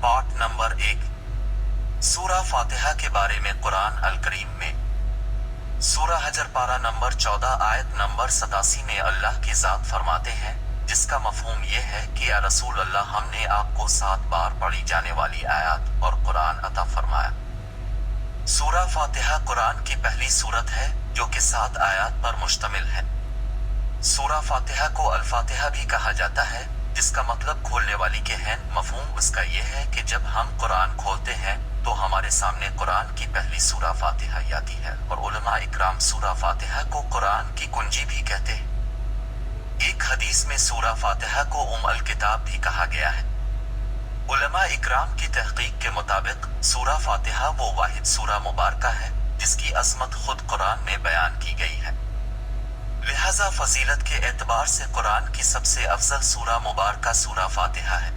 पाठ नंबर 1। सूरा फातिहा के बारे में कुरान अल करीम में सूरा हजर पारा नंबर 14 आयत नंबर 87 में अल्लाह की ज़ात फरमाते हैं, जिसका मफहूम ये है कि या रसूल अल्लाह, हमने आपको 7 बार पढ़ी जाने वाली आयत और कुरान अता फरमाया। सूरा फातिहा कुरान की पहली सूरत है जो कि 7 आयत पर मुश्तमिल है। सूरा फातिहा को अल फातिहा भी कहा जाता है, जिसका मतलब खोलने वाली के हैं। मफहूम उसका ये है कि जब हम कुरान खोलते हैं तो हमारे सामने कुरान की पहली सूरा फातिहा आती है, और उलमा इकराम सूरा फातिहा को कुरान की कुंजी भी कहते हैं। एक हदीस में सूरा फातिहा को अल किताब भी कहा गया है। उलमा इकराम की तहकीक के मुताबिक सूरा फातिहा वो वाहिद सूरा मुबारका है जिसकी अज़मत खुद कुरान में बयान की गई है। लिहाजा फजीलत के एतबार से कुरान की सबसे अफजल सूरा मुबारका सूरा फातिहा है।